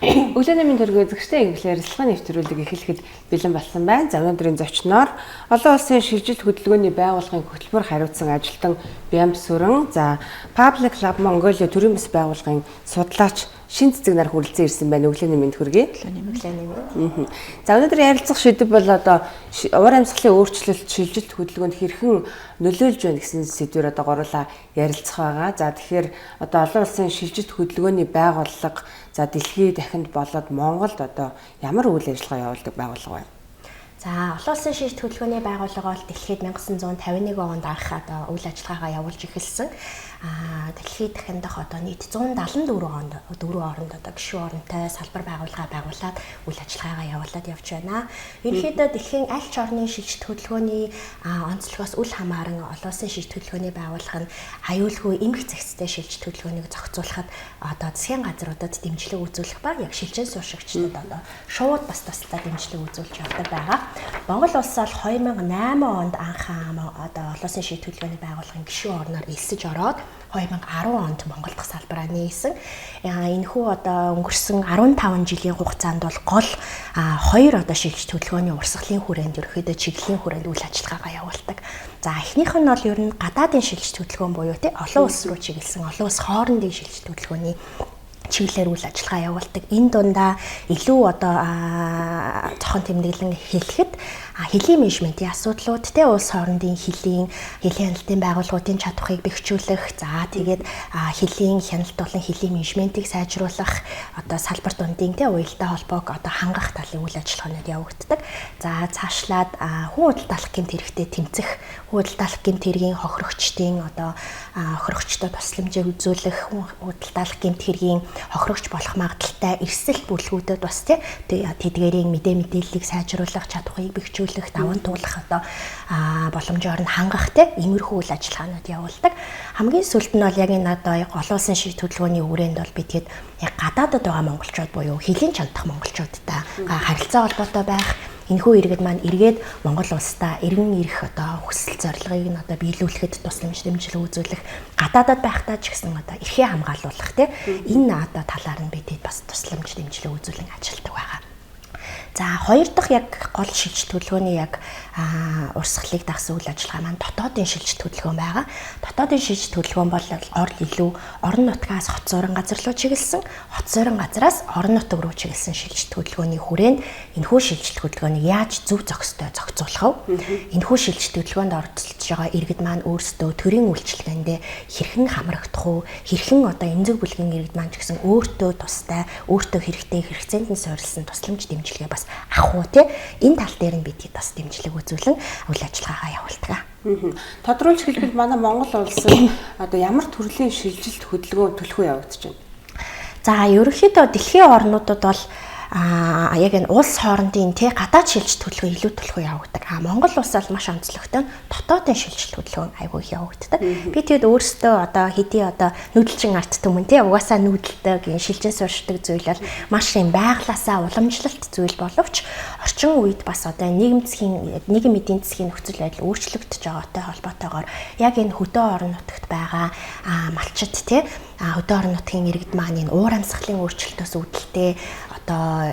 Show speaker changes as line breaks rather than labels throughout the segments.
Өглөөний мэнд төргөө зөвхөн инглишээр ярилцлагын нэвтрүүлэг эхлэхэд бэлэн болсон байна. За өнөөдрийн зочноор олон улсын шилжилт хөтөлбөрийн байгууллагын хөтөлбөр хариуцсан ажилтан Бямс Сүрэн, за Public Lab Mongolia төрийн бас байгууллагын судлаач шин цэцэг нар хүрэлцэн ирсэн байна. Өглөөний мэнд хүргэе. За өнөөдөр ярилцах шийдвэр бол одоо уур амьсгалын өөрчлөлт шилжилт хөтөлбөрөнд хэрхэн нөлөөлж байна гэсэн сэдвээр одоо гурлаа ярилцах байгаа. За тэгэхээр одоо олон улсын шилжилт хөтөлбөрийн байгууллага за дэлхийд дахинд болоод Монголд одоо ямар үйл ажиллагаа явуулдаг байгууллага вэ?
За олон улсын шилжилт хөтөлбөрийн байгууллага бол дэлхийд 1951 онд анх одоо үйл ажиллагаагаа явуулж эхэлсэн. Дэлхийд дахиндах одоо нийт 174 оронд одоо гишүүн оронтой салбар байгууллага байгуулад үйл ажиллагаагаа явуулаад явж байна. Ерөнхийдөө дэлхийн аль ч орны шилжилт хөтөлбөрийн онцлогоос үл хамааран олон улсын шилжилт хөтөлбөрийн байгууллага нь аюулгүй эмх зэгцтэй шилжилт хөтөлбөрийг зохицуулахад одоо засгийн газруудад дэмжлэг үзүүлэх ба яг шилжин суурьшигчдад одоо шууд бас туслаад дэмжлэг үзүүлж явдаг байгаа. Монгол улс бол 2008 онд анх одоо олон улсын шилжилт хөтөлбөрийн байгууллагын гишүүн орноор элсэж ороод 2010 онд Монгол дахь салбараа нээсэн. Энэхүү одоо өнгөрсөн 15 жилийн хугацаанд бол гол 2 одоо шилжилт хөтөлбөрийн урсгалын хүрээнд ерөөхдөө чиглэлийн хүрээнд үйл ажиллагаагаа явуулдаг. За эхнийх нь бол ер нь гадаадын шилжилт хөтөлбөр буюу олон улс руу чиглэсэн олон улс хоорондын шилжилт хөтөлбөрийн чиглэлээр үйл ажиллагаа явуулдаг. Энэ дундаа илүү одоо зохион тэмдэглэн хэлэхэд хэлийн менежментийн асуудлууд, улс хоорондын хэлийн хяналтын байгууллагуудын чадварыг бэхжүүлэх, за тэгээд хэлийн хяналт болон хэлийн менежментийг сайжруулах, одоо салбар дундын уялдаа холбоог одоо хангах талын үйл ажиллагаанууд явагддаг. За цаашлаад хүн удирдах гэмт хэрэгтэй тэмцэх, хүн удирдах гэмт хэргийн хохирогчдын одоо хохирогчдод тусламжийг үзүүлэх, хүн удирдах гэмт хэргийн хохирогч болох магадaltaй эрсдэл бүлгүүдэд бас тэдгээрийн мэдээллийг сайжруулах, чадварыг бэхжүүлэх, даван туулах одоо боломжоор нь хангах иймэрхүү үйл ажиллагаанууд явуулдаг. Хамгийн сүүлд нь бол яг энэ одоо олон улсын шилжилт хөтөлбөрийн хүрээнд бол бидгээд яг гадаадд байгаа монголчууд буюу хэлийн чандах монголчуудтай харилцаа холбоотой байх. Энэхүү иргэд маань эргээд Монгол улстай эргэн ирэх одоо хүсэл зорилгыг нь одоо биелүүлэхэд тусламж дэмжлэг үзүүлэх, гадаадад байхдаа ч гэсэн одоо эрхээ хамгаалуулах энэ одоо талаар нь бидэд бас тусламж дэмжлэг үзүүлэн ажилладаг байгаа. За хоёр дахь яг гол шилжилт хөтөлбөрийн яг урсгалыг дагсан үйл ажиллагаа маань дотоодын шилжилт хөтөлбөр байгаа. Дотоодын шилжилт хөтөлбөр бол илүү орон нутгаас хот зуран газар руу чиглэсэн, хот зуран газраас орон нутаг руу чиглэсэн шилжилт хөтөлбөрийн хүрээнд энэхүү шилжилт хөтөлбөрийг яаж зөв зохистой зохицуулах вэ? Энэхүү шилжилт хөтөлбөрөнд оролцож байгаа иргэд маань өөрсдөө төрийн үйлчилгээндээ хэрхэн хамрагдах уу? Хэрхэн одоо эмзэг бүлгийн иргэд маань ч гэсэн өөртөө тустай, өөртөө хэрэгтэй хэрэгцээнд нь суурилсан тусламж дэмжлэгээ бас ах уу энэ тал дээр нь бид бас дэмжлэг үзүүлэн үйл ажиллагаагаа явуулдаг.
Тодруулж хэлбэл манай Монгол улсын одоо ямар төрлийн шилжилт хөтөлбөр төлхөө явагдаж байна?
За ерөнхийдөө дэлхийн орнуудад бол яг энэ улс хоорондын гадаад шилжилт хөтөлбөр илүү төлхөө явагддаг. Монгол улс бол маш онцлогтой дотоодын шилжилт хөтөлбөр айгүй их явагддаг. Би тэгэд өөрсдөө одоо хэдий одоо нүүдэлчин арт түмэн угаасаа нүүдэлтэй гин шилжин суурьшдаг зүйл бол маш юм байглаасаа уламжлалт зүйл боловч орчин үед бас одоо нийгэм эдийн засгийн нөхцөл байдал өөрчлөгдөж байгаатай холбоотойгоор яг энэ хөдөө орон нутагт байгаа малчид хөдөө орон нутгийн иргэд маань энэ уур амьсгалын өөрчлөлтөөс үүдэлтэй одоо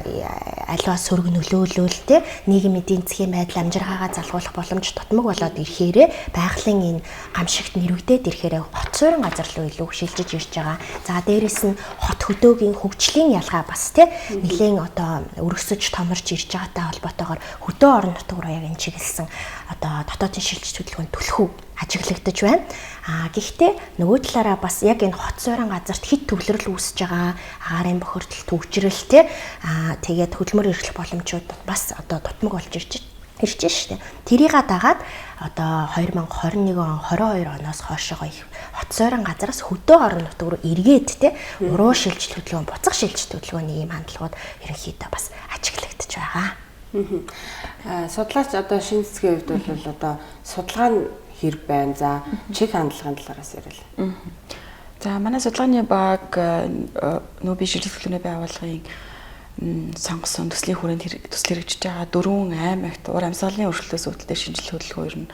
аливаа сөрөг нөлөөлөл нийгэм эдийн засгийн байдал амжиргаагаа залгуулах боломж тутмаг болоод ирэхээрээ байгалийн энэ гамшигт нэрвэгдээд ирэхээрээ хот суурин газар руу илүү шилжиж ирж байгаа. За дээрэс нь хот хөдөөгийн хөгжлийн ялгаа бас нэлээд одоо өргөсөж томорч ирж байгаатай холбоотойгоор хөдөө орон нутаг руу яг энэ чиглэсэн одоо дотоодын шилжилт хөтөлбөрийн төлхөө ажиглагдаж байна. Гэхдээ нөгөө талаараа бас яг энэ хот суурин газарт хэд төвлөрөл үүсэж байгаа, агаарын бохирдол, төвчрэл тэгээд хөдөлмөр эрхлэх боломжууд бас одоо дутмаг болж ирж шээ. Тэрийг дагаад одоо 2021 он 22 оноос хойшоо хот суурин газараас хөдөө орон нутаг руу эргээд уруу шилжилт хөтөлбөр, буцах шилжилт хөтөлбөрийн ийм хандлагууд ерөнхийдөө бас ажиглагдаж байгаа.
Судлаач одоо шин цэцгийн хувьд бол одоо судалгаа нь хэр байна? За чиг хандлагын талаараас ярил.
За манай судалгааны баг нүүби шилжилт хөтөлбөрийн байгууллагын сонгосон төслийн хүрээнд төсөл хэрэгжиж байгаа 4 аймагт уур амьсгалын өөрчлөлтөөс үүдэлтэй шинжилгээ хөтөлбөр ер нь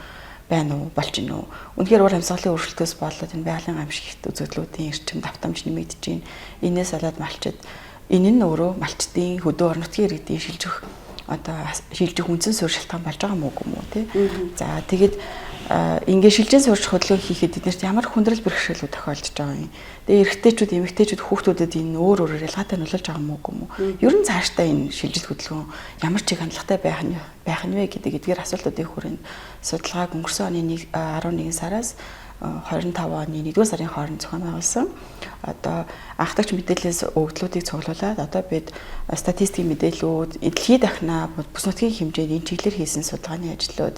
байна уу, болж гинөө. Үнэхээр уур амьсгалын өөрчлөлтөөс болоод энэ байгалийн гамшигт үзэгдлүүдийн эрчим давтамж нэмэгдэж байна. Энээс болоод малчид энэ нь өөрөө малчдын хөдөө орон нутгийн иргэдийн шилжих үндсэн суурь шалтгаан болж байгаа мүү гэмүү тий. За тэгээд ингээд шилжийн суурьч хөдөлгөөн хийхэд эднэрт ямар хүндрэл бэрхшээлүүд тохиолдож байгаа юм. Тэгээ эрэгтэйчүүд, эмэгтэйчүүд, хүүхдүүдэд энэ өөр ялгаатай нөлөөлж байгаа мүү гэмүү. Ер нь цаашдаа энэ шилжилт хөдөлгөөн ямар чиг хандлагатай байх нь вэ гэдэг эдгээр асуултуудын хүрээнд судалгааг өнгөрсөн оны 11 сараас 25 оны 1-р сарын хооронд зохион байгуулсан. Одоо анхдагч мэдээлэлээс өгөгдлүүдийг цуглуулад одоо бид статистикийн мэдээллүүд, дэлхийд дахна бүс нутгийн хэмжээнд энэ чиглэлээр хийсэн судалгааны ажлууд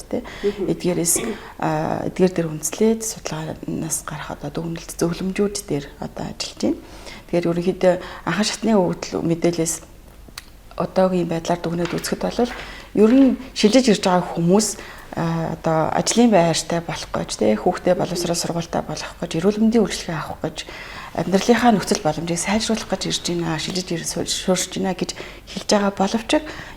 эдгээр дээр үндэслээд судалгаанаас гарах одоо дүгнэлт зөвлөмжүүд дээр одоо ажиллаж байна. Тэгэхээр ерөнхийдөө анхан шатны өгөгдөл мэдээлэлээс одоогийн байдлаар дүгнээд үзэхэд бол ер нь шилжиж ирж байгаа хүмүүс одоо ажлын байртай болох гэж тий хүүхдээ боловсрол сургуультай болох гэж эрүүл мэндийн үйлчилгээ авах гэж амьдралынхаа нөхцөл боломжийг сайжруулах гэж ирж байна, шилжиж суурьж байна гэж хэлж байгаа боловч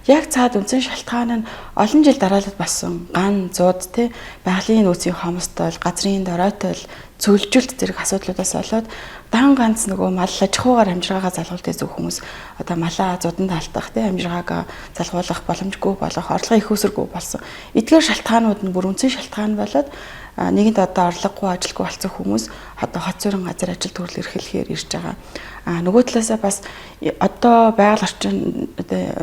яг цаад үндсэн шалтгаан нь олон жил дараалал болсон ган зууд тий байгалийн нөөцийн хомсдол, газрын доройтол, цөлжилт зэрэг асуудлуудаас болоод дан ганц нөгөө мал аж ахуйгаар амжиргаагаа залгуулдаг зөв хүмүүс одоо малаа зудан таалтах тий амжиргаагаа залгуулах боломжгүй болох, орлогын их өсөргүй болсон. Эдгээр шалтгаанууд нь бүр үндсэн шалтгаан болоод нэгэнт одоо орлогогүй ажилгүй болсон хүмүүс одоо хот зөрөн газар ажил төрөл эрхлэхээр ирж байгаа. Нөгөө талаасаа бас одоо байгаль орчин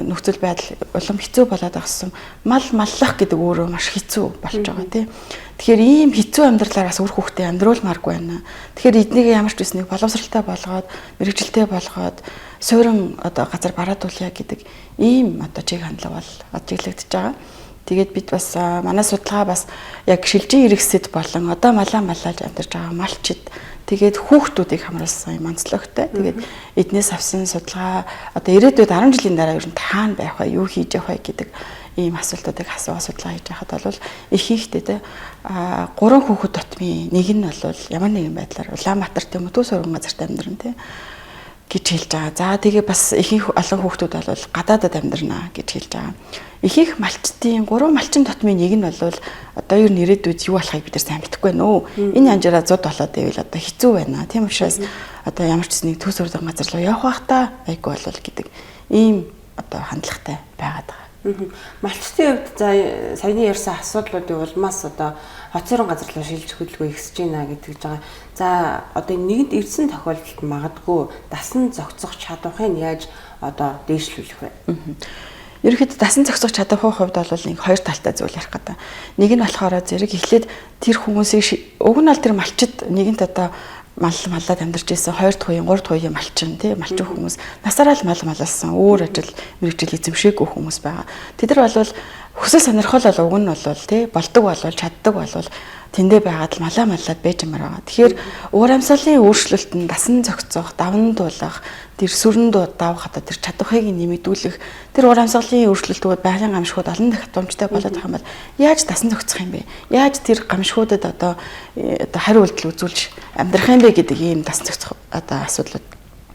нөхцөл байдал улам хэцүү болоод байгаа мал маллах гэдэг өөрөө маш хэцүү болж байгаа тий. Тэгэхээр ийм хэцүү амьдралаар бас үр хүүхдээ амьдруулмааргүй байна. Тэгэхээр эднийг ямар ч үснийг боловсралтай болгоод, мэрэгжилтэй болгоод, суурин одоо газар бараадуулъя гэдэг ийм одоо чиг хандлага бол ажиглагдж байгаа. Тэгээд бид бас манай судалгаа бас яг шилжийн иргэсэд болон одоо малааж амьдарч байгаа малчид тэгээд хүүхдүүдийг хамруулсан юм онцлогтой. Тэгээд эднээс авсан судалгаа одоо ирээдүйд 10 жилийн дараа ер нь таана байх вэ, юу хийж явах вэ гэдэг ийм асуултуудыг асуух судалгаа хийж байхад бол ихэнхдээ те 3 хүүхэд дотмын нэг нь бол ямар нэгэн байдлаар Улаанбаатарт юм уу Төв сургууль газарт амьдран те гэж хэлж байгаа. За тэгээ бас ихэнх олон хүүхдүүд бол гадаадад амьдрнаа гэж хэлж байгаа. Ихэнх малчдын 3 малчин дотмын нэг нь бол одоо ер нь ирээдүйд юу болохыг бид нар сайн мэдэхгүй байна. Энэ анжаараа зуд болоод ивэл одоо хэцүү байна. Тийм учраас одоо ямар ч нэг Төв сургууль газар руу явах байхдаа айгүй болол гэдэг ийм одоо хандлагатай байгаад байгаа.
Малчтын хувьд за саяны ярьсан асуудлуудын улмаас одоо хоцорон газар руу шилжих хөдөлгөөн ихсэж байна гэж байгаа. За одоо нэгэнт ирсэн тохиолдолд магадгүй дасан зохицох чадварыг яаж одоо дээшлүүлэх вэ?
Ерөнхийдөө дасан зохицох чадварын хувьд бол нэг хоёр талтай зүйл ярих гэдэг. Нэг нь болохоор зэрэг эхлээд тэр хүмүүсийг уг нь бол тэр малчид нэгэнт одоо маллаад амьдарч байсан 2 дахь үеийн 3 дахь үеийн малчин тий малчин хүмүүс насаараа л малалсан өөр ажил мэргэжил эзэмшээгүй хүмүүс байгаа. Тэд нар бол хүсэл сонирхол бол уг нь бол тий болдог болвол чаддаг болвол тэндээ байгаад л малаад байж юмар байгаа. Тэгэхээр уур амьсгалын өөрчлөлт нь дасан зохицох, даван туулах, тэр сүрэн давах одоо тэр чадварыг нэмэгдүүлэх, тэр уур амьсгалын өөрчлөлтүүд байгалийн гамшигуд олон дахь хатуумжтай болоод байгаа юм бол яаж дасан зохицох юм бэ? Яаж тэр гамшигуудад одоо хариу үйлдэл үзүүлж амьдрах юм бэ гэдэг ийм дасан зохицох одоо асуудлууд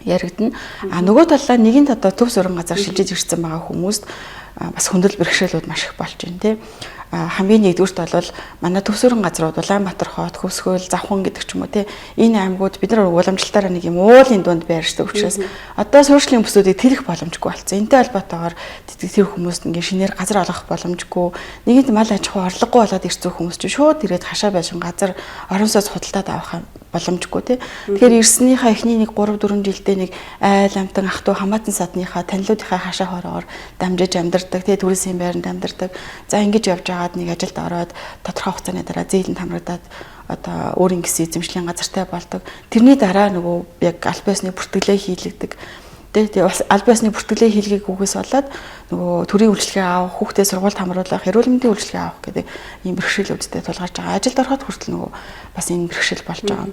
яригдана. Нөгөө талаа нэгэнт одоо Төв сургууль газар шилжиж ирсэн байгаа хүмүүст бас хүндрэл бэрхшээлүүд маш их болж байна тий. Хамгийн нэгдүгüрт бол манай Төв сургууль газрууд Улаанбаатар хот, Хөвсгөл, Завхан гэдэг ч юм уу тий. Энэ аймагуд бид нар уламжлалтаараа нэг юм уулын дунд байршдаг учраас одоо суурьшлийн бүсүүдийг тэлэх боломжгүй болсон. Энтэй холбоотойгоор тэр хүмүүст ингээ шинээр газар олгох боломжгүй. Нэгэнт мал аж ахуй орлогогүй болоод ирсэн хүмүүс чинь шууд ирээд хашаа байшин газар орон сууц худалдаад авах боломжгүй тий. Тэгэхээр ирснийхаа эхний нэг 3-4 жилдээ нэг айл амтан ах トゥ хамаатан садныхаа танилуудынхаа хашаа хороогоор дамжиж амьдардаг тий түрээсийн байранд амьдардаг. За ингэж явж байгаад нэг ажилд ороод тодорхой хугацааны дараа зээлэнд хамрагдаад одоо өөрийн гэсэн эзэмшлийн газартай болдог. Тэрний дараа нөгөө яг аль биесны бүртгэлээ хийлэгдэг. Тэгээ бас аль биесны бүртгэлээ хийлгээгүйгээс болоод нөгөө төрийн үйлчлэгээ авах, хүүхдээ сургуульд хамруулах, эрүүл мэндийн үйлчлэгээ авах гэдэг ийм бэрхшээлүүдтэй тулгарч байгаа. Ажилд ороход хүртэл нөгөө бас энэ бэрхшээл болж байгаа.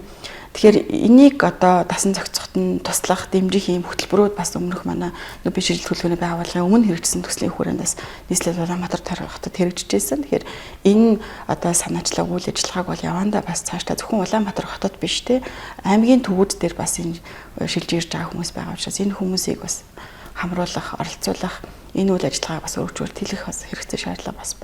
Тэгэхээр энийг одоо дасан зохицоход нь туслах, дэмжих ийм хөтөлбөрүүд бас өмнөх манай нөө бишрэлт хөтөлбөрийн байгууллагын өмнө хэрэгжсэн төслийн хүрээндээс нийслэл Улаанбаатар тарихтад хэрэгжижсэн. Тэгэхээр энэ одоо санаачлаг үйл ажиллагааг бол явандаа бас цаашдаа зөвхөн Улаанбаатар хотод биш те аймгийн төвүүд дээр бас энэ шилжиж ирж байгаа хүмүүс байгаа учраас энэ хүмүүсийг бас хамруулах, оролцуулах, энэ үйл ажиллагааг бас өргөжүүлж хэлэх бас хэрэгцээ шаардлага бас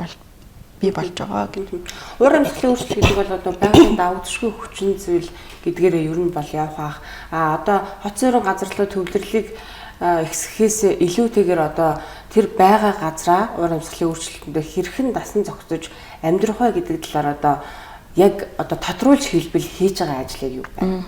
бий болж байгаа гэдэг.
Уур амьсгалын өөрчлөлт гэдэг бол одоо байгалийн давуу хүчин зүйл гэдгээрээ ер нь бол явах. Одоо хот зөрөн газар руу төвлөрлийг ихсэхээс илүүтэйгээр одоо тэр байгаа газраа уур амьсгалын өөрчлөлтөнд хэрхэн дасан зохицож амьдрах вэ гэдэг талаар одоо яг одоо тодруулж хэлбэл хийж байгаа ажлыг юу байна?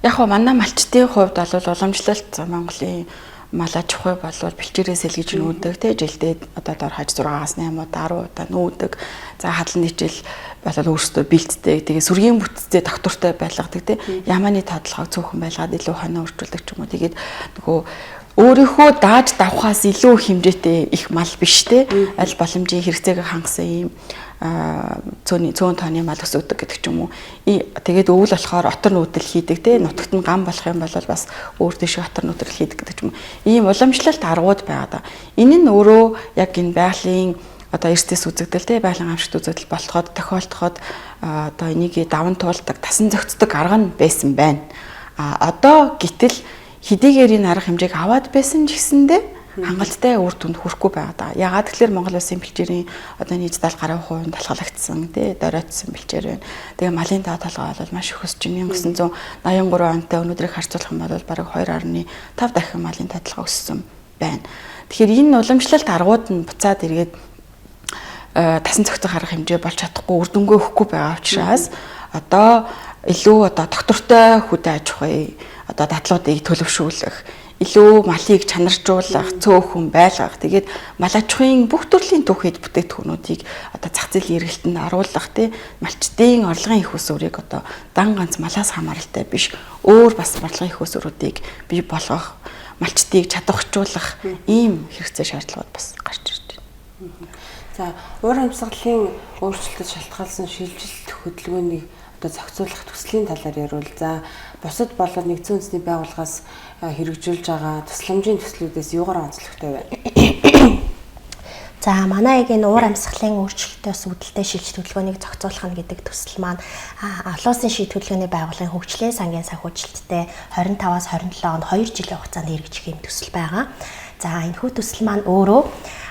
Яг хоо манай малчтын хувьд бол уламжлалт Монголын мал аж ахуй болвол бэлчээрээс сэлгэж нүүдэг те жилдээ одоо дор хаж 6-аас 8 удаа 10 удаа нүүдэг. За хадлан нийчил болол өөрсдөө бэлддэг. Тэгээ сүргийн бүтцтэй доктортой байлгадаг те ямааны тодлогоо цөөхөн байлгаад илүү хоноо өрчүүлдэг ч юм уу. Тэгээд нөгөө өөрийнхөө дааж давхаас илүү хэмжээтэй их мал биш те аль боломжийн хэрэгцээг хангасан юм цөөн тооны мал өсгдөг гэдэг ч юм уу. Тэгээд өвөл болохоор отор нүүдэл хийдэг те нутагт нь гам болох юм бол бас өөр дэше отор нүүдэл хийдэг гэдэг ч юм уу. Ийм уламжлалт аргууд байгаа да. Энэ нь өөрөө яг энэ байгалийн одоо эрсдэс үзэгдэл те байгалийн амжилт үзэгдэл болоход тохиолдоход одоо энийг даван туулдаг тасан зохицдог арга нь байсан байна. Одоо гítэл хэдийгээр энэ арга хэмжээг аваад байсан ч гэсэндээ хангалттай үр дүнд хүрэхгүй байгаа да. Ягаад гэвэл Монгол улсын бэлчээрийн одоо нийт 70% талхалагдсан тий доройтсон бэлчээр байна. Тэгээ малын таа толгой бол маш их өсч 1983 онтой өнөөдрийг харьцуулах юм бол бараг 2.5 дахин малын таа толгой өссөн байна. Тэгэхээр энэ уламжлалт аргууд нь буцаад эргээд тасан зохицох арга хэмжээ болж чадахгүй үр дүнгээ өгөхгүй байгаа учраас одоо илүү одоо доктортой хөдөө аж ахуй одоо дадлуудыг төлөвшүүлэх илүү малыг чанаржуулах, цөөхөн байлгах. Тэгээд мал аж ахуйн бүх төрлийн түүхэд бүтээгдэхүүнүүдийг одоо зах зээлийн эргэлтэнд оруулах тий малчдын орлогын их усүрийг одоо дан ганц малаас хамааралтай биш өөр бас орлогын их усүрүүдийг бий болгох, малчдыг чадваржуулах ийм хэрэгцээ шаардлагууд бас гарч ирж байна.
За уур амьсгалын өөрчлөлтөд шалтгаалсан шилжилт хөдөлгөөнийг одоо зохицуулах төслийн талаар ярил. За бусад болоод нэгдсэн үндэсний байгууллагаас хэрэгжүүлж байгаа тусламжийн төслүүдээс юугаар онцлогтой байна?
За манай яг энэ уур амьсгалын өөрчлөлтөөс үүдэлтэй шилжилт хөдөлгөөнийг зохицуулах нь гэдэг төсөл маань олон улсын шийдвэрлэх хөдөлгөөний байгууллагын хөгжлийн сангийн санхүүжилттэй 25-аас 27 онд 2 жилийн хугацаанд хэрэгжих юм төсөл байгаа. За энэ хүү төсөл маань өөрөө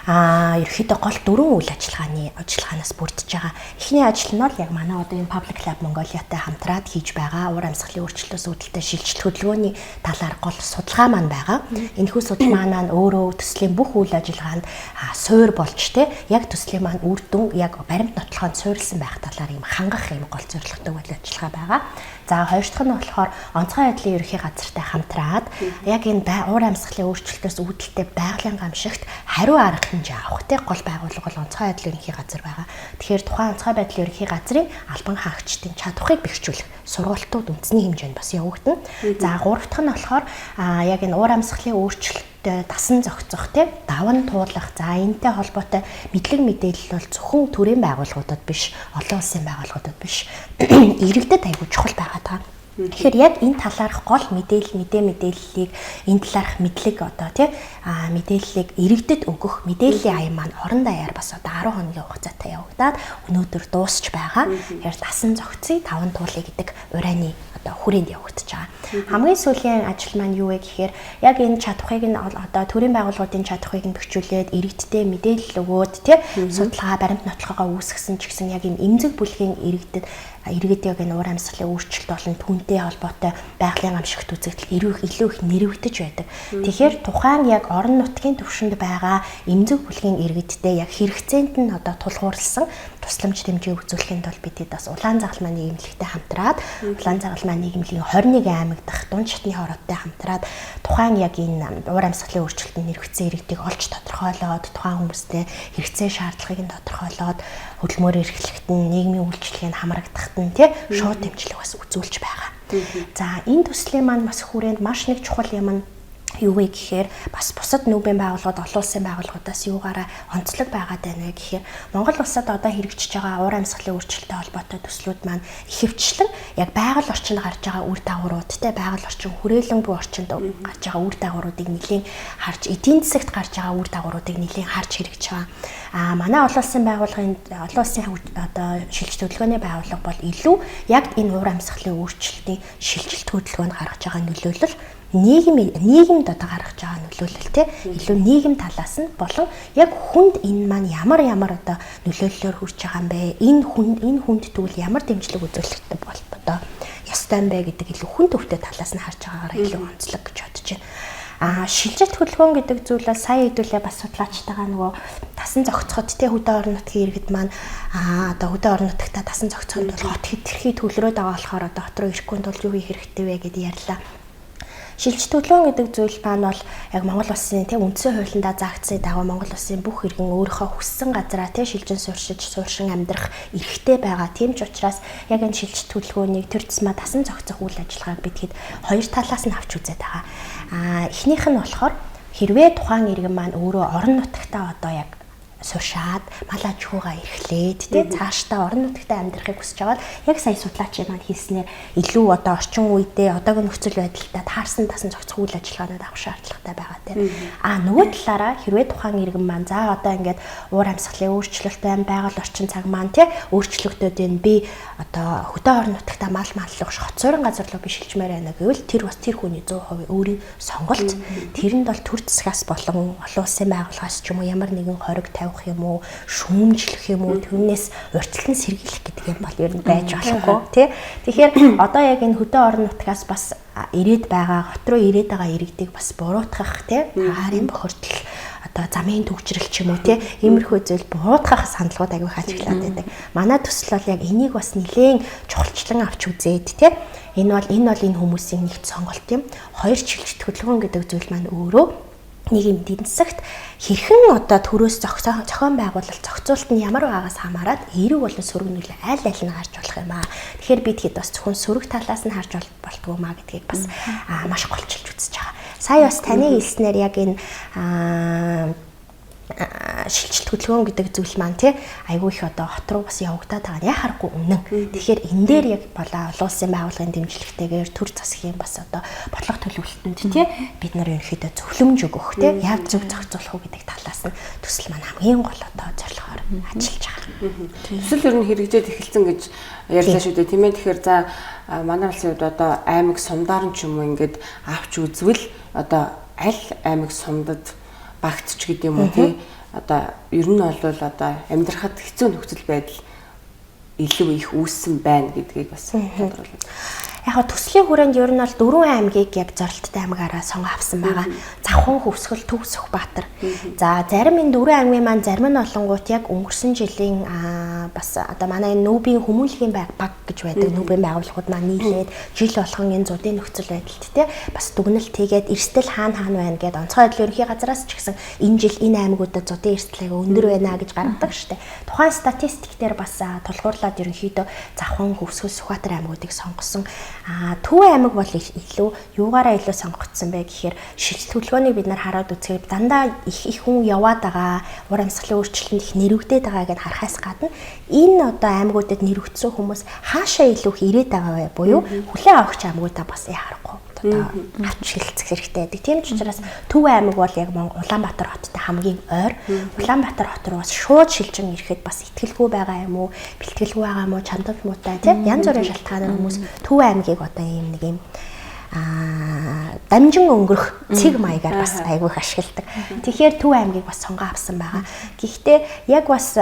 ерөөхдөө гол 4 үйл ажиллагаанаас бүрдэж байгаа. Эхний ажил нь бол яг манай одоо энэ Public Lab Mongolia-тай хамтраад хийж байгаа уур амьсгалын өөрчлөлтөөс үүдэлтэй шилжилт хөдөлгөөний талаар гол судалгаа маань байгаа. Энэ хүү судалгаа маань өөрөө төслийн бүх үйл ажиллагаанд суур болж те яг төслийн маань үр дүн яг баримт нотлохонд суурилсан байх талаар юм хангах юм гол зорилготой үйл ажиллагаа байгаа. За хоёр дахь нь болохоор онцгой байдлын ерөнхий газартай хамтраад яг энэ уур амьсгалын өөрчлөлтөөс үүдэлтэй байгалийн гамшигт хариу арга хэмжээ авах те гол байгууллага бол онцгой байдлын ерөнхий газар байгаа. Тэгэхээр тухайн онцгой байдлын ерөнхий газрын албан хаагчдын чадварыг бэхжүүлэх сургалтууд үндэсний хэмжээнд бас явагдана. За гурав дахь нь болохоор яг энэ уур амьсгалын өөрчлөлт тасан зохицох те даван туулах за энэтэй холбоотой мэдлэг мэдээлэл бол зөвхөн төрийн байгууллагуудад биш олон улсын байгууллагуудад биш иргэдэд аягүй чухал байгаа та. Тэгэхээр яг энэ талаарх гол мэдээллийг энэ талаарх мэдлэг одоо тий мэдээллийг иргэдэд өгөх мэдээллийн аян маань орон даяар бас одоо 10 хоногийн хугацаатай явагдаад өнөөдөр дуусч байгаа. Тэгэхээр дасан зохицыг таван туулъя гэдэг урайны одоо хүрээнд явагдаж байгаа. Хамгийн сүүлийн ажил маань юу вэ гэхээр яг энэ чадхыг нь одоо төрийн байгууллагуудын чадхыг нь бэхжүүлээд иргэдтэй мэдээлэл өгөөд тий судалгаа баримт нотлогоо үүсгэсэн ч гэсэн яг энэ эмзэг бүлгийн иргэдэд яг энэ уур амьсгалын өөрчлөлт болон түүнтэй холбоотой байгалийн гамшигт үзэгдэл илүү их нэрвэгдэж байдаг. Тэгэхээр тухайн яг орон нутгийн түвшинд байгаа эмзэг бүлгийн иргэдтэй яг хэрэгцээнд нь одоо тулгуурласан тусламж хэмжээ үзүүлэхэд бол бидэд бас Улаан загалмай нийгэмлэгтэй хамтраад Улаан загалмай нийгэмлэгийн 21 аймаг дахь дунд шатны хоороодтой хамтраад тухайн яг энэ уур амьсгалын өөрчлөлтөнд нэрвэгдсэн иргэдийг олж тодорхойлоод тухайн хүмүүстэй хэрэгцээ шаардлагыг нь тодорхойлоод хөдөлмөр эрхлэхт нь нийгмийн үйлчлэгийг хамрагдахт нь тий шууд дэмжлэг бас үзүүлж байгаа. За энэ төслийн маань бас хүрээнд маш нэг чухал юм нь юу вэ гэхээр бас бусад нүүбийн байгууллагууд олон улсын байгууллагуудаас юугаараа онцлог байгаад байна вэ гэхээр Монгол улсад одоо хэрэгжиж байгаа уур амьсгалын өөрчлөлттэй холбоотой төслүүд маань ихэвчлэн яг байгаль орчинд гарч байгаа үр дагавруудтай байгаль орчин хүрээлэн буй орчинд гарч байгаа үр дагавруудыг нэлийн харж эдийн засагт гарч байгаа үр дагавруудыг нэлийн харж хэрэгжиж байгаа. Манай олон улсын байгууллагын олон улсын одоо шилжилт хөдөлгөөний байгууллага бол илүү яг энэ уур амьсгалын өөрчлөлтийн шилжилт хөдөлгөөнд гаргаж байгаа нөлөөлөл нийгэмд одоо гаргаж байгаа нөлөөлөл те илүү нийгэм талаас нь болон яг хүнд энэ маань ямар одоо нөлөөллөөр хүрч байгаа юм бэ? Энэ хүнд тэгвэл ямар дэмжлэг үзүүлэхтэй бол одоо ёстой юм бэ гэдэг илүү хүн төвтэй талаас нь харж байгаагаар илүү онцлог гэж бодож байна. Шилжилт хөдөлгөөн гэдэг зүйлээ сая хэдүүлээ бас судлаачтайгаа нөгөө тасан зохицоход те хөдөө орон нутгийн иргэд маань одоо хөдөө орон нутагта тасан зохицоход бол хот хэтэрхий төвлөрөөд байгаа болохоор одоо хот руу ирэхгүй тулд юу хийх хэрэгтэй вэ гэдээ ярьлаа. Шилжилт хөдөлгөөн гэдэг зүйл маань бол яг Монгол улсын тийм үндсэн хуулиндаа заагдсан дагуу Монгол улсын бүх иргэн өөрийнхөө хүссэн газараа тийм шилжин сууршин амьдрах эрхтэй байгаа. Тийм ч учраас яг энэ шилжилт хөдөлгөөнийг төр тусмаа тасан зохицох үйл ажиллагааг бидгээд хоёр талаас нь авч үзээд байгаа. Эхнийх нь болохоор хэрвээ тухайн иргэн маань өөрөө орон нутагтаа одоо яг сууршаад мал аж ахуйгаа эрхлээд тий цаашдаа орон нутагтаа амьдрахыг хүсэж байгаа бол яг сая судлаачийн маань хэлснээр илүү одоо орчин үедээ одоогийн нөхцөл байдалтай таарсан тасан зохицох үйл ажиллагаанууд авах шаардлагатай байгаа тий. Нөгөө талаараа хэрвээ тухайн иргэн маань за одоо ингээд уур амьсгалын өөрчлөлт байгаль орчин цаг маань тий өөрчлөгдөд би одоо хөдөө орон нутагтаа мал маллах хоцорын газар руу би шилжмээр байна гэвэл тэр бас тэр хүний 100% өөрийн сонголт. Тэрэнд бол төр засгаас болон олон улсын байгууллагаас ч юм уу ямар нэгэн хориг тавих юм уу, шүүмжлэх юм уу, түүнээс урьдчилан сэргийлэх гэдэг юм бол ер нь байж болохгүй тий. Тэгэхээр одоо яг энэ хөдөө орон нутгаас бас ирээд байгаа, хот руу ирээд байгаа иргэдийг бас буруутгах тий. Хаарын бохирдол одоо замын төвчрэл ч юм уу тий. Иймэрхүү зүйл буруутгах саналгууд аягүй хажиглаад байдаг. Манай төсөл бол яг энийг бас нэлээд чухалчлан авч үзээд тий. Энэ бол энэ хүмүүсийн нэгт сонголт юм. Хоёр шилжилт хөдөлгөөн гэдэг зүйл маань өөрөө нийгэм эдийн засагт хэрхэн одоо төрөөс зохион байгуулалт зохицуулт нь ямар байгаас хамаарат эерэг болон сөрөг нөлөө аль нь гарч болох юм аа. Тэгэхээр бид хэд бас зөвхөн сөрөг талаас нь харж болтгоо маа гэдгийг бас маш голчилж үзэж байгаа. Сая бас таны хэлснээр яг энэ шилжилт хөдөлгөөн гэдэг зүйл маань тий айгүй их одоо хот руу бас явагдаад байгаа нь яхахгүй үнэн. Тэгэхээр энэ дээр яг олон улсын байгууллагын дэмжлэгтэйгээр төр засгийн бас одоо бодлого төлөвлөлтөнд тий бид нар ерөнхийдөө зөвлөмж өгөх тий яг зөв зохицуулах уу гэдэг талаас нь төсөл маань хамгийн гол одоо зорилгоор ажиллаж байгаа.
Төсөл ер нь хэрэгжээд эхэлсэн гэж ярьлаа шүү дээ тийм ээ. Тэгэхээр за манай улсын хувьд одоо аймаг сумдаар нь ч юм уу ингээд авч үзвэл одоо аль аймаг сумдад багтч гэдэг юм уу тий одоо ер нь бол одоо амьдрахад хэцүү нөхцөл байдал илүү их үүссэн байна гэдгийг бас тодорхойлоо.
Яг төслийн хүрээнд ер нь бол 4 аймгийг яг зорилттой аймгаараа сонгон авсан байгаа. Завхан, Хөвсгөл, Төв, Сүхбаатар. За зарим энэ 4 аймгийн маань зарим нь олонгууд яг өнгөрсөн жилийн бас одоо манай энэ нүүбийн хүмүүнлэгийн баг гэж байдаг нүүбийн байгууллагууд маань нийлээд жил болгон энэ зуудын нөхцөл байдалд те бас дүгнэлт хийгээд эрсдэл хаана байна гэдээ онцгой байдлын ерөнхий газраас ч гэсэн энэ жил энэ аймагуудад зуудын эрсдэл өндөр байна гэж гаргадаг штэ. Тухайн статистик дээр бас тулгуурлаад ерөнхийдөө Завхан, Хөвсгөл, Сүхбаатар аймагуудыг сонгосон. Төв аймаг бол илүү юугаараа илүү сонгогдсон бэ гэхээр шилжилт хөдөлгөөнийг бид нар хараад үзэхэд дандаа их хүн яваад байгаа, ур амьсгалын өөрчлөлтөнд их нэрвэгдээд байгааг нь харахаас гадна энэ одоо аймагуудад нэрвэгдсэн хүмүүс хаашаа илүү их ирээд байгаа вэ буюу хүлээн авахч аймагуудаа бас харахгүй одоо авч шилжих хэрэгтэй байдаг. Тийм ч учраас Төв аймаг бол яг Улаанбаатар хоттой хамгийн ойр. Улаанбаатар хот руу бас шууд шилжин ирэхэд бас итгэлгүй байгаа юм уу, бэлтгэлгүй байгаа юм уу, чандал муутай тийм янз бүрийн шалтгаанаар хүмүүс Төв аймгийг одоо ийм нэг юм дамжин өнгөрөх цэг маягаар бас айгүй их ашигладаг. Тэгэхээр Төв аймгийг бас сонгоо авсан байгаа. Гэхдээ яг бас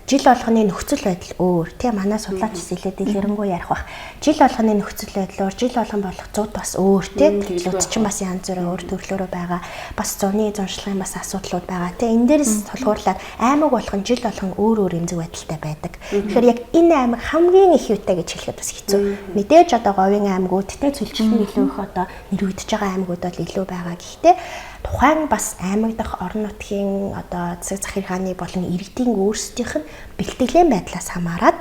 жил болгоны нөхцөл байдал өөр тийм манай судлаач хэлээд дэлгэрэнгүй ярих бах. Жил болгоны нөхцөл байдлаар жил болгон болох зууд бас өөр тийм төлөвлөлт чинь бас янз бүрийн өөр төрлөөрөө байгаа. Бас зуны зуншлагын бас асуудлууд байгаа. Тийм энэ дээрс тулгуурлаад аймаг болгон жил болгон өөр эмзэг байдалтай байдаг. Тэгэхээр яг энэ аймаг хамгийн их юутай гэж хэлэхэд бас хэцүү. Мэдээж одоо говийн аймагуд тийм цөлчлөлт илүү их одоо нэрвэгдэж байгаа аймагуд бол илүү байгаа. Гэхдээ тухайн бас аймаг дахь орон нутгийн одоо засаг захиргааны болон иргэдийн өөрсдийнх нь бэлтгэлийн байдлаас хамаарат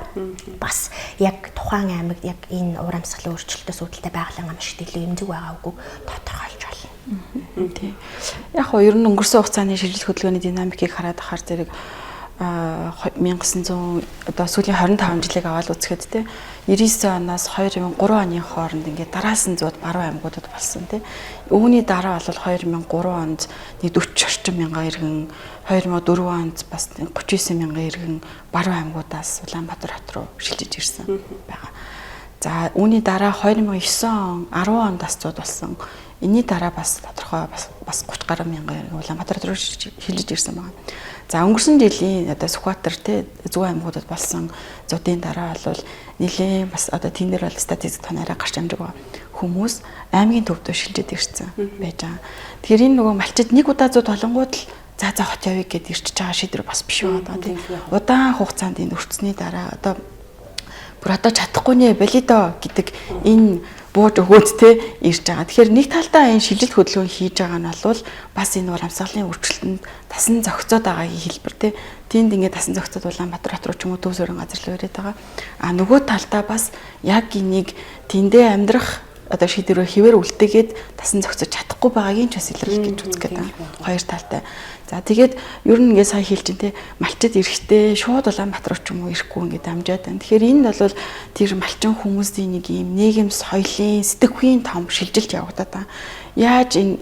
бас яг тухайн аймагт яг энэ уур амьсгалын өөрчлөлтөөс үүдэлтэй байгалийн амжилт илүү эмзэг байгаа үгүй тодорхойлж байна.
Тийм. Яг хоо ер нь өнгөрсөн хугацааны шилжилт хөдөлгөөний динамикийг хараад ахаар зэрэг 1900 одоо сүүлийн 25 жилиг аваад үзэхэд те 99 оноос 2003 оны хооронд ингээд дараас нь зууд баруун аймагуудад болсон те. Үүний дараа бол 2003 онд нэг 40 орчим мянган иргэн 2004 онд бас 39 мянган иргэн баруун аймагуудаас Улаанбаатар хот руу шилжиж ирсэн байгаа. За үүний дараа 2009 он 10 онд бас зууд болсон. Энийний дараа бас тодорхой бас 30 гаруй мянган иргэн Улаанбаатар руу шилжиж ирсэн байгаа. За өнгөрсөн жилийн одоо Сүхбаатар те Зөв аймагуудад болсон зуудын дараа бол нэлээд бас одоо тэн дээр бол статистик тонараа гарч амжиг байгаа. хүмүүс аймгийн төвдөө шилжээд ирсэн байж байгаа. Тэгэхээр энэ нөгөө малчид нэг удаа зуд толонгууд л за хот явъя гэд ирчихэж байгаа шийдвэр бас биш байгаа даа тийм. Удаан хугацаанд энэ өртсөний дараа одоо бүр одоо чадахгүй нэ болидо гэдэг энэ бууж өгөөд те ирж байгаа. Тэгэхээр нэг талдаа энэ шилжилт хөдөлгөөн хийж байгаа нь бол бас энэ ур амьсгалын өөрчлөлтөнд тасан зохицоод байгаагийн хэлбэр те. Тэнд ингээд тасан зохицоод Улаанбаатар хот руу ч юм уу Төв суурин газар руу ирээд байгаа. А нөгөө талдаа бас яг энийг тэндээ амьдрах одоо шийдвэрөө хിവэр үлдээгээд тасан зохицож чадахгүй байгаагийн ч бас илэрхийлж гэж үзэх гэдэг. Хоёр талтай. За тэгээд ер нь ингээд сая хэлж дээ малчид эрэхтэй шууд Улаанбаатар ч юм уу ирэхгүй ингээд амжаад байна. Тэгэхээр энэ бол тэр малчин хүмүүсийн нэг юм нийгэм соёлын сэтгэхүйн том шилжилт явагдаад байна. Яаж энэ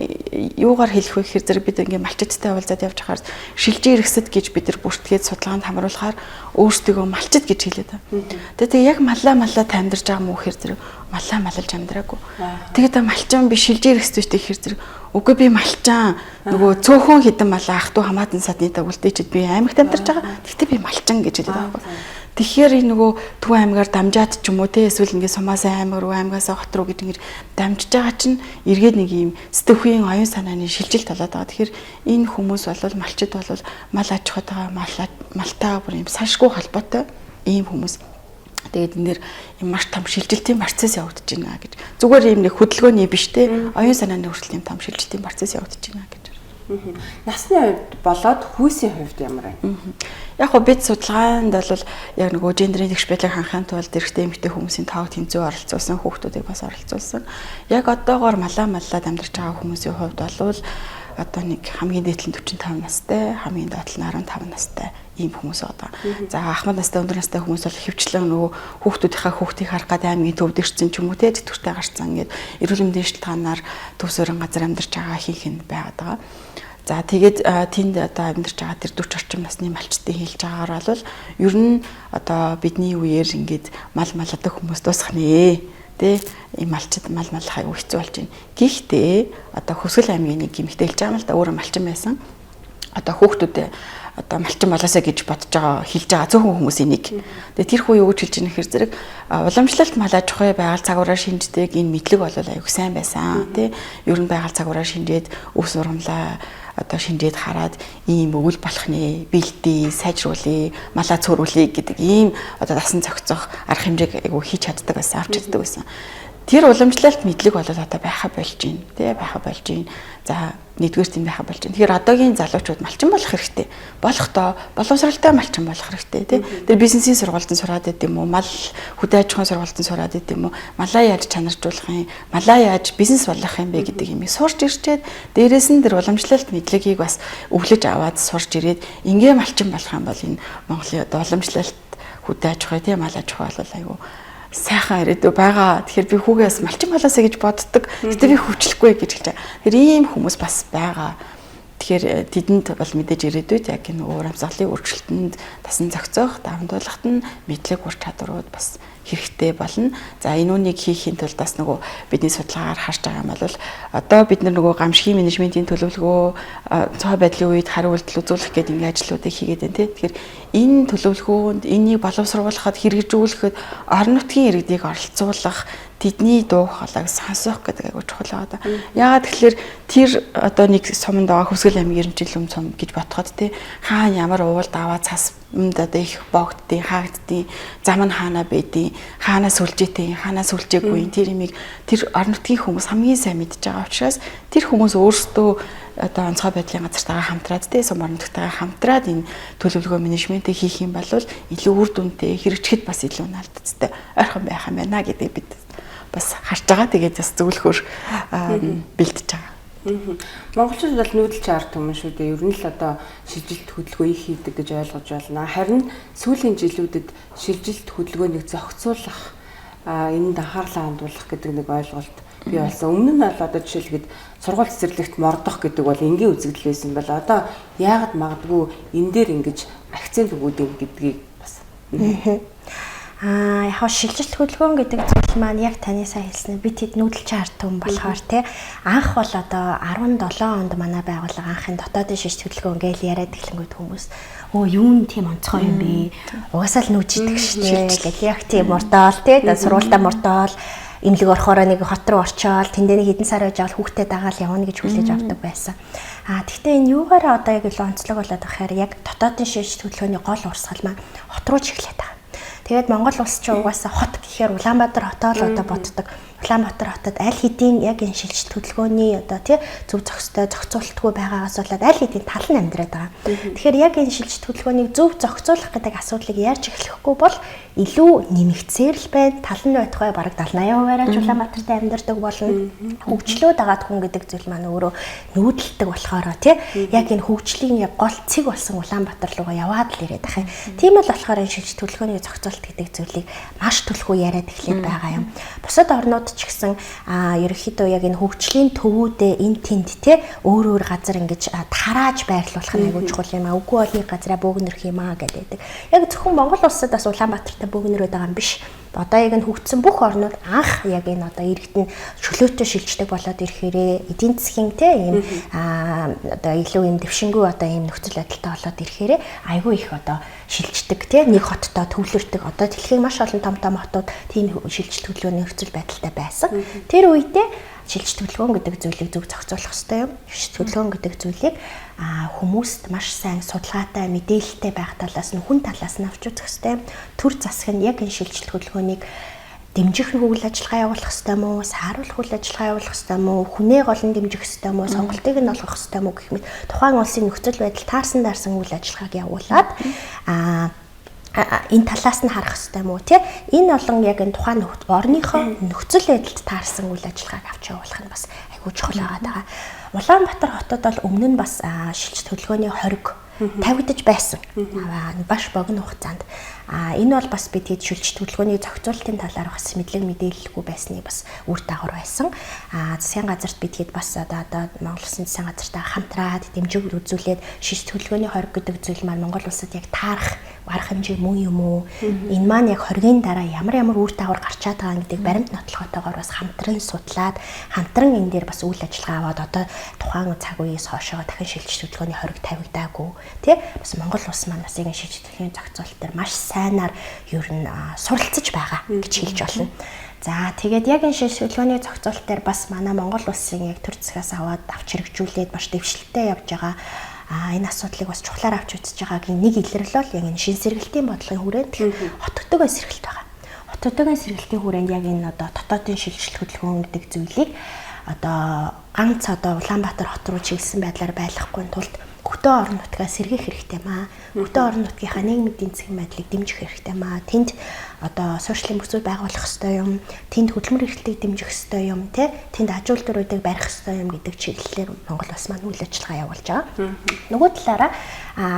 юугаар хэлэх вэ гэхээр зэрэг бид ингээд малчидтай уулзаад явж хахаар шилжээ эргэсэд гэж бид нар бүртгээд судалгаанд хамруулахаар өөрсдөө малчид гэж хэлээд байна. Тэгээд яг маллаа амьдарч байгаа мүү гэхээр зэрэг маллаа маллж амьдраагүй. Тэгээд малчин би шилжээ эргэстэй гэхээр зэрэг үгүй би малчаан нөгөө цөөхөн хідэн малаа ах トゥ хамаатан садны дагуулдээчд би аймагт амьдарч байгаа. Гэхдээ би малчин гэж хэлээд байгаа байхгүй. Тэгэхээр энэ нөгөө Төв аймгаар дамжаад ч юм уу те эсвэл ингээд Сумаасан аймаг руу аймагаас хот руу гэж ингээд дамжиж байгаа чинь эргээд нэг юм сэтгэхүйн оюун санааны шилжилт болоод байгаа. Тэгэхээр энэ хүмүүс бол малчид бол мал аж ахуйтайгаа малтаа бүр юм салшгүй холбоотой ийм хүмүүс. Тэгээд энэ маш том шилжилтийн процесс явагдаж байна гэж. Зүгээр юм нэг хөдөлгөөний биш те оюун санааны өөрчлөлтийн том шилжилтийн процесс явагдаж байна гэж.
Насны хувьд болоод хүйсийн хувьд ямар вэ?
Яг гоо бид судалгаанд бол яг нөгөө гендерийн тэгш байдлыг хангахын тулд эрэгтэй эмэгтэй хүмүүсийн тоог тэнцүү оролцуулсан, хүүхдүүдийг бас оролцуулсан. Яг одоогоор маллаад амьдарч байгаа хүмүүсийн хувьд бол одоо нэг хамгийн дээдлэн 45 настай, хамгийн доотлол нь 15 настай ийм хүмүүс байгаа. За ахмад настай, өндөр настай хүмүүс бол хөвчлэн нөгөө хүүхдүүдийнхээ харах гад аймгийн төвд ирсэн ч юм уу те тэтгэвртэй гарцсан ингээд эрүүл мэндийн шалтгаанаар Төв суурин газар амьдарч байгаа хийх нь байгаад байгаа. За тэгээд тэнд одоо амьдарч байгаа тэр 40 орчим насны малчдын хэлж байгаагаар бол ер нь одоо бидний үеэр ингээд мал маладаг хүмүүс дуусах нэ. Тэ ийм малчид мал хайгуу хэцүү болж байна. Гэхдээ одоо Хөсгөл аймгийн нэг гимэгтэй хэлж байгаа юм л да өөрөө малчин байсан. Одоо хүүхдүүдээ одоо малчин болоосаа гэж бодож байгаа хэлж байгаа зөвхөн хүмүүсийн нэг. Тэгээ тэр хүү юу гэж хэлж байгаа нөхөр зэрэг уламжлалт мал аж ахуй байгаль цагуураар шинждэг энэ мэдлэг бол аюух сайн байсан. Тэ ер нь байгаль цагуураар шинжээд өвс урамлаа одоо шинжээд хараад ийм өвөл болох нэ бэлдээ сайжруулъя малаа цөөрүүлье гэдэг ийм одоо дасан зохицох арга хэмжээг айгу хийж чаддаг байсан авч чаддаг байсан. Тэр уламжлалт мэдлэг бол одоо байха болж байна тий байха болж байна. За нэгдүгээр тийм байха болж байна. Тэгэхээр одоогийн залуучууд малчин болох хэрэгтэй. Болохдоо боловсралтай малчин болох хэрэгтэй тий. Тэр бизнесийн сургалтын сураад байд юм уу? Мал хөдөө аж ахуйн сургалтын сураад байд юм уу? Малаа яаж чанаржуулах юм? Малаа яаж бизнес болгох юм бэ гэдэг юм сурч ирчээд дээрээс нь тэр уламжлалт мэдлэгийг бас өвлөж аваад сурч ирээд ингээ малчин болох юм бол энэ Монголын одоо уламжлалт хөдөө аж ахуй тий мал аж ахуй бол айгүй сайхан ирээдүй байгаа. Тэгэхээр би хүүгээс малчин болоосаа гэж боддог. Гэтэ би хөвчлөхгүй гэж хэлж байгаа. Тэр ийм хүмүүс бас байгаа. Тэгэхээр тэдэнд бол мэдээж ирээдүйд яг энэ уур амьсгалын өөрчлөлтөнд тасан зохицох, давамжуулахад нь мэдлэг ур чадварууд бас хэрэгтэй болно. За энэ үнийг хийхийн тулд бас нөгөө бидний судалгаагаар харж байгаа юм бол одоо бид нөгөө гамшигын менежментийн төлөвлөгөө цоо байдлын үед хариу үйлдэл үзүүлэх гэдэг ингээ ажлуудыг хийгээд байна тийм. Тэгэхээр энэ төлөвлөгөөнд энийг боловсруулахад хэрэгжүүлэхэд орон нутгийн иргэдийг оролцуулах тэдний дуу хоолойг сонсох гэдэг айгуу чухал байгаа. Яагаад тэгэхээр тэр одоо нэг суманд байгаа Хөсгөл аймгийн эрдэмтэн сум гэж бодоход тий хаана ямар уулд аваа цас одоо их богддیں хаагддیں зам нь хаана байдیں хаанаас сүлжээтэй хаанаас сүлжээгүй тэр имийг тэр орон нутгийн хүмүүс хамгийн сайн мэдж байгаа учраас тэр хүмүүс өөрсдөө одоо онцгой байдлын газартайгаа хамтраад тий сум орон нутгатайгаа хамтраад энэ төлөвлөгөө менежментийг хийх юм бол илүү үр дүнтэй хэрэгжихэд бас илүү наалтцтай ойрхон байх юм байна гэдэг бид бас харж байгаа. Тэгээд бас зөвлөхөр бэлтэж байгаа.
Монголчууд бол нүүдэлч ард түмэн шүү дээ. Ер нь л одоо шилжилт хөдөлгөөний хийдэг гэж ойлгож байна. Харин сүүлийн жилүүдэд шилжилт хөдөлгөөнийг зохицуулах энэнд анхаарлаа хандуулах гэдэг нэг ойлголт бий болсон. Өмнө нь бол одоо жишээлбэл сургууль цэцэрлэгт мордох гэдэг бол энгийн үзэгдэл байсан бол одоо яагаад магадгүй энэ дээр ингэж акцент өгөөд гэдгийг бас
яг шилжилт хөдөлгөөн гэдэг зүйл маань яг таны сайн хэлснээр бид хэд нүүдэлч ард түмэн болохоор тий анх бол одоо 17 онд манай байгууллага анхын дотоодын шилжилт хөдөлгөөн гээл яриад эхлэнгүүд хүмүүс юу юм тийм онцгой юм бэ? Угаасаа л нүүжидэг штэ гэх яг тийм мурдаал тий сургуультай мурдаал имлэг орохоор нэг хот руу орчоод тэндээ нэг хэдэн сар байж авал хүүхдэд дагаал явна гэж хүлээж авдаг байсан. Гэхдээ энэ юугаараа одоо яг л онцлог болоод байхаар яг дотоодын шилжилт хөдөлгөөний гол урсгал маань хот руу чиглээд байгаа. Тэгээд Монгол улс ч угаасаа хот гэхээр Улаанбаатар хотоо л одоо боддог. Улаанбаатар хотод аль хэдийн яг энэ шилжилт хөдөлгөөний одоо тий зөв зохистой зохицуулалтгүй байгаагаас болоод аль хэдийн тал нь амьдраад байгаа. Тэгэхээр яг энэ шилжилт хөдөлгөөнийг зөв зохицуулах гэдэг асуудлыг ярьж эхлэхгүй бол илүү нэмэгцээр л байна. Тал нь байтугай бараг 70-80%-аар ч Улаанбаатарт амьдардаг болно. Хөгжлөөд агаад хүн гэдэг зүйл маань өөрөө нүүдэлдэг болохоор тий яг энэ хөгжлийн яг гол цэг болсон Улаанбаатар руугаа яваад л ирээд байгаа юм. Тийм л болохоор энэ шилжилт хөдөлгөөний зохицуулалт гэдэг зүйлийг маш түлхүү яриад эхлээд байгаа юм. Бусад орнууд ч гэсэн ерөнхийдөө яг энэ хөгжлийн төвүүдээ энэ тэнд те өөр газар ингэж тарааж байрлуулах нь айгүй чухал юм аа. Үгүй бол нэг газараа бөөгнөрх юм аа гэдэг. Яг зөвхөн Монгол улсад бас Улаанбаатартай бөөгнөрөөд байгаа юм биш. Одоо яг энэ хөгжсөн бүх орнууд анх яг энэ одоо иргэдэн чөлөөтэй шилждэг болоод ирэхээрээ эдийн засгийн те ийм одоо илүү ийм дэвшингүй одоо ийм нөхцөл байдалтай болоод ирэхээрээ айгүй их одоо шилждэг те нэг хоттой төвлөрдөг. Одоо дэлхийн маш олон том хотууд тийм шилжилт хөдөлгөөний нөхцөл байдалтай байсан. Тэр үедээ шилжилт хөдөлгөөн гэдэг зүйлийг зөв зохицуулах хэрэгтэй юм. Шилжилт хөдөлгөөн гэдэг зүйлийг хүмүүст маш сайн судалгаатай мэдээлэлтэй байх талаас нь хүн талаас нь авч үзэх хэрэгтэй. Төр засаг нь яг энэ шилжилт хөдөлгөөнийг дэмжих үйл ажиллагаа явуулах хэрэгтэй юм уу? Сааруулах үйл ажиллагаа явуулах хэрэгтэй юм уу? Хүнээ голн дэмжих хэрэгтэй юм уу? Сонголтыг нь олгох хэрэгтэй юм уу гэх мэт тухайн улсын нөхцөл байдал таарсан үйл ажиллагааг явуулаад энэ талаас нь харах хэрэгтэй юм уу тий энэ болон яг энэ тухайн орныхоо нөхцөл байдалд таарсан үйл ажиллагааг авч явуулах нь бас айгүй чухал байгаа. Улаанбаатар хотод бол өмнө нь бас шилжилт хөдөлгөөний хориг тавигдаж байсан. Баш богино хугацаанд энэ бол бас бид хэд шилжилт хөдөлгөөний зохицуулалтын талаар бас мэдлэг мэдээлэлгүй байсны бас үр дагавар байсан. Засгийн газарт бид хэд бас одоо Монгол Улсын засгийн газартай хамтраад дэмжиг үзүүлээд шилжилт хөдөлгөөний хориг гэдэг зүйл маань Монгол улсад яг таарах арга хэмжээ мөн юм уу? Энэ маань яг хоригийн дараа ямар үр дагавар гарчаад байгаа гэдгийг баримт нотлохотойгоор бас хамтран судлаад хамтран энэ дээр бас үйл ажиллагаа аваад одоо тухайн цаг үеэс хойшоо дахин шилжилт хөдөлгөөний хориг тавигдаагүй тий бас Монгол улс маань бас энэ шилжилт хөдөлгөөний зохицуулалт дээр маш сайнаар ер нь суралцж байгаа гэж хэлж болно. За тэгээд яг энэ шилжилт хөдөлгөөний зохицуулалт дээр бас манай Монгол улсын яг төр засгаас аваад авч хэрэгжүүлээд маш дэвшилттэй явж байгаа энэ асуудлыг бас чухлаар авч үзэж байгаагийн нэг илэрлэл бол яг энэ шин сэргэлтийн бодлогын хүрээнд хот төдөө сэргэлт байгаа. Хот төдөө сэргэлтийн хүрээнд яг энэ одоо дотоодын шилжилт хөдөлгөөн гэдэг зүйлийг одоо ганц одоо Улаанбаатар хот руу чиглэсэн байдлаар байлгахгүй тулд хөтөө орон нутгаа сэргийх хэрэгтэй маа. Хөтөө орон нутгийнхаа нийгмийн эдийн засгийн байдлыг дэмжих хэрэгтэй маа. Тэнд одоо сошиалын бүсүүд байгуулах хэрэгтэй юм. Тэнд хөдөлмөр эрхлэлийг дэмжих хэрэгтэй юм, тэ? Тэнд аж үйлдвэрүүдийг барих хэрэгтэй юм гэдэг чиглэлээр Монгол улс маань үйл ажиллагаа явуулж байгаа. Нөгөө талаараа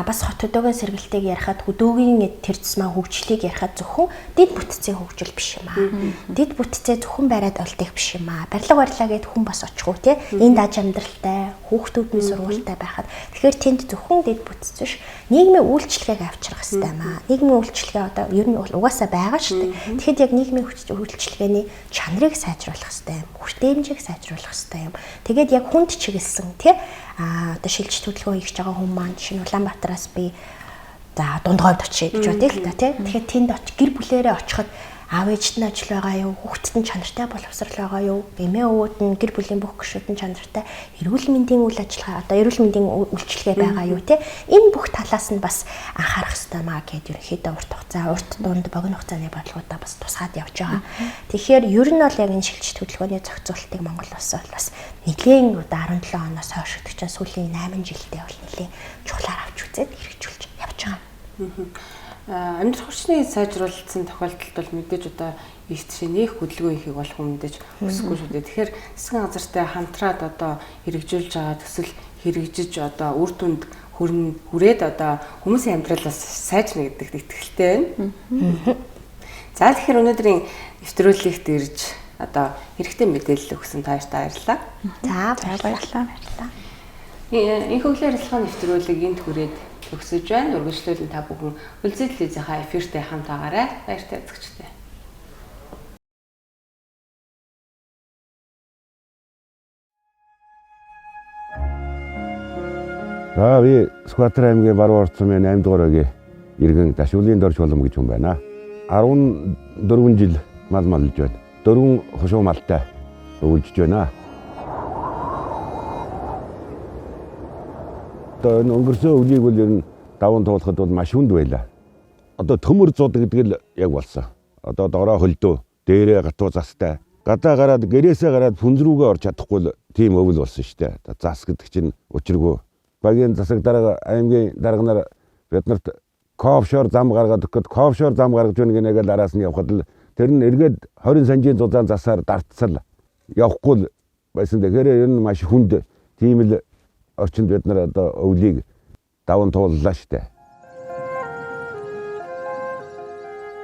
бас хот хөдөөгийн сэргэлтийг ярихад хөдөөгийн тэр тусмаа хөгжлийг ярихад зөвхөн дэд бүтцийн хөгжил биш юм аа. Дэд бүтцээ зөвхөн бариад олдох биш юм аа. Барилга барилаа гэд хүн бас очихгүй, тэ? Энд аж амьдралтай, хүүхдүүдний сургуультай байхад тэгэхээр тэнд зөвхөн дэд бүтц биш нийгмийн үйлчлэгийг авчрах хэрэгтэй маа. Нийгмийн үйлчлэгээ одоо ер нь угаасаа байгаа шүү дээ. Тэгэхэд яг нийгмийн үйлчлэгээний чанарыг сайжруулах хэрэгтэй юм. Хүртээмжийг сайжруулах хэрэгтэй юм. Тэгээд яг хүнд чиглэсэн тий одоо шилжилт хөдөлгөөн хийж байгаа хүмүүс маань жишээ нь Улаанбаатараас би за дундгойд очие гэж бодъё л да тий. Тэгэхээр тэнд гэр бүлээрээ очиход аав ээжт нь ажил байгаа юу, хүүхдэд нь чанартай боловсрал байгаа юу, эмээ өвөд нь гэр бүлийн бүх гишүүд нь чанартай эрүүл мэндийн үйл ажиллагаа одоо эрүүл мэндийн үйлчилгээ байгаа юу те энэ бүх талаас нь бас анхаарах хэрэгтэй маа гэд ерөнхийдөө урт дунд богино хугацааны бодлогуудаа бас тусгаад явж байгаа. Тэгэхээр ер нь бол яг энэ шилжилт хөдөлгөөний зохицуулалтыг Монгол улс бас нэгэн удаа 17 оноос хойш гэдэг чинь сүүлийн 8 жилдээ бол нэгэн чухлаар авч үзээд хэрэгжүүлж явж байгаа.
Амьдрах орчныг сайжруулсан тохиолдолд бол мэдээж одоо их жишээ нэх хөдөлгөөн ихийг болох мэдээж өсөхгүй шүү дээ. Тэгэхээр засгийн газартай хамтраад одоо хэрэгжүүлж байгаа төсөл хэрэгжиж одоо үр дүнд хүрээд одоо хүмүүсийн амьдралаас сайжрна гэдэгт итгэлтэй байна. За тэгэхээр өнөөдрийн нэвтрүүлэгт ирж одоо хэрэгтэй мэдээлэл өгсөн тааштай баярлалаа.
За баярлалаа.
Энэ хөглөө ярилцлагын нэвтрүүлэг энд хүрээд төгсөж байна. Үргэлжлүүлэн та бүхэн Үлзий телевизийнхаа эфиртэй хамт байгаарай. Баяртай үзэгчдээ.
За би Сүхбаатар аймгийн Баруун Орц сумын 8 дугаар өгийн иргэн Дашуулын Дорж Болом гэж хүн байна. 14 жил мал малж байна. 4 хошуу малтай өвлжж байна. Одоо энэ өнгөрсөн өвлийг бол ер нь даван туулахад бол маш хүнд байлаа. Одоо төмөр зууд гэдэг л яг болсон. Одоо дороо хөлдөө, дээрээ гатуу застай. Гадаа гараад гэрээсээ гараад хүнз рүүгээ орж чадахгүй л тийм өвөл болсон шүү дээ. Зас гэдэг чинь учиргүй. Багийн засаг дарга аймгийн дарга нар биднэрт кофшор зам гаргаад өгөхөд кофшор зам гаргаж өгнө гэнэгээл араас нь явхад л тэр нь эргээд 20 санжийн зузаан засаар дартсал явахгүй л байсан. Тэгэхээр ер нь маш хүнд тийм л орчинд бид нар одоо өвлийг даван тууллаа шүү дээ.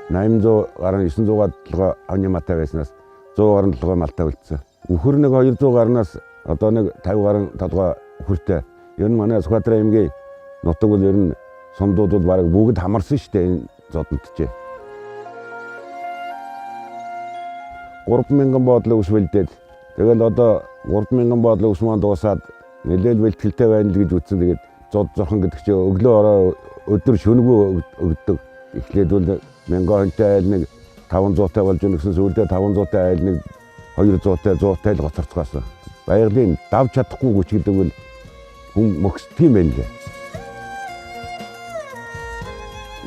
800 гаруй 900 толгой авны матай байснаас 100 гаруй толгой малтай үлдсэн. Үхэр нэг 200 гарнаас одоо нэг 50 гаруй толгой үхэртэй. Ер нь манай Сүхбаатар аймгийн нутаг бол ер нь сумдууд бол бараг бүгд хамарсан шүү дээ энэ зодонтчээ. 3000 боодлоо ус бэлдээд тэгэл одоо 3000 боодлоо ус маань дуусаад нэлээд бэлтгэлтэй байна л гэж үтсэн. Тэгээд зод зорхон гэдэг чинь өглөө ороо өдөр шөнөгүй өгдөг. Эхлээд бол 1000 хонтой айл нэг 500-тай болж өгсөн. Сүүлдээ 500-тай айл нэг 200-тай 100-тай л гоцорцгаасан. Баярлын давж чадахгүй хүч гэдэг бол хүн мөхс тийм байх лээ.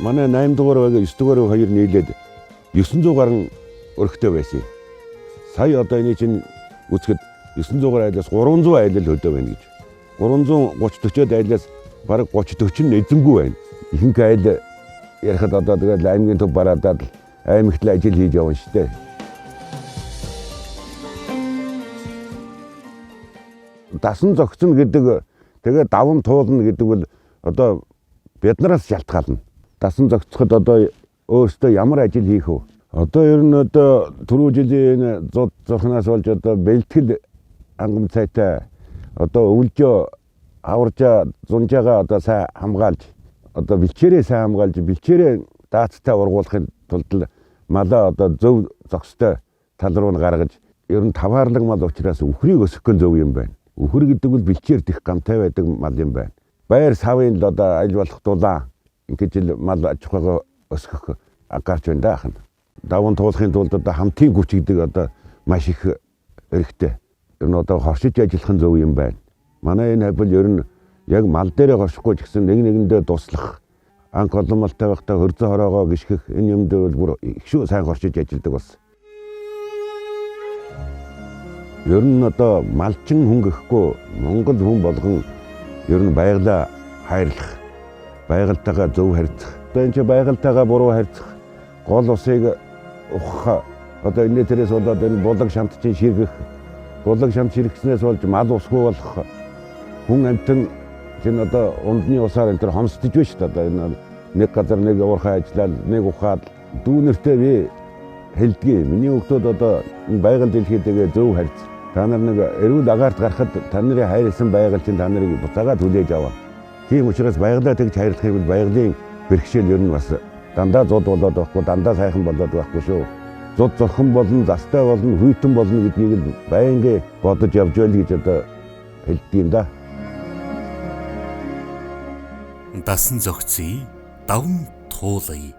Манай 8 дугаар байга 9 дугаар хоёр нийлээд 900 гаруй өрхтэй байсан. Сая одоо энэ чинь үзэхэд 900 айлаас 300 айл л хөдөө байна гэж. 330-40 айлаас бараг 30-40 нь эзэнгүй байна. Ихэнх айл ярихад одоо тэгээд аймгийн төв бараадаад аймагт л ажил хийж явна шүү дээ. Дасан зогцно гэдэг тэгээд даван туулна гэдэг бол одоо биднээс шалтгаална. Дасан зогцоход одоо өөртөө ямар ажил хийх вэ? Одоо ер нь одоо түрүү жилийн зод зохноос болж одоо бэлтгэл ангам цайтай одоо өвлжөө аваржаа зунжаага одоо сайн хамгаалж одоо бэлчээрээ сайн хамгаалж бэлчээрээ даацтай ургуулахын тулд малаа одоо зөв зохистой тал руу нь гаргаж ер нь таваарлаг мал учраас үхрийг өсгөх зөв юм байна. Үхэр гэдэг бол бэлчээр дэх гамтай байдаг мал юм байна. Баяр савын л одоо аль болох дулаан ингэж л мал аж ахуйгаа өсгөх гарч байна да ахна. Даван туулахын тулд одоо хамтын хүч гэдэг одоо маш их хэрэгтэй. Ер нь одоо хоршиж ажиллах нь зөв юм байна. Манай энэ хавь ер нь яг мал дээрээ горшихгүй ч гэсэн нэг нэгэндээ туслах, анх олон малтай байхдаа хөрзөн хороогоо гიშгэх энэ юмд бол бүр их шүү сайн горшиж ажилладаг болсон. Ер нь одоо малчин хүн гэхгүй Монгол хүн болгон ер нь байгалаа хайрлах, байгальтайгаа зөв харьцах. Одоо энэ байгальтайгаа буруу харьцах, гол усыг ухах. Одоо энэ төрөөс болоод энэ булаг шамтчин ширгэх. Булаг шамт ширгэснээс болж мал усгүй болох. Хүн амтан чинь одоо ундны усаар энэ төр хомсдож байна шүү дээ. Одоо энэ нэг газар нэг уурхай ажиллаад нэг ухаад дүүнэртэй би хэлдгийг. Миний хүүхдүүд одоо энэ байгаль дэлхийдээ зөв харьц. Та нар нэг эрүүл агаарт гарахад та нарын хайрлсан байгаль чинь та нарыг буцаагаад хүлээж аваа. Тийм учраас байгалаа тэгж хайрлахыг бол байгалийн бэрхшээл ер нь бас дандаа зод болоод байхгүй, дандаа сайхан болоод байхгүй шүү. Зод зорхон болно, застай болно, хүйтэн болно гэдгийг л байнга бодож явж байл гэж одоо хэлдэг юм да.
Дасан зохицъя, даван туулъя.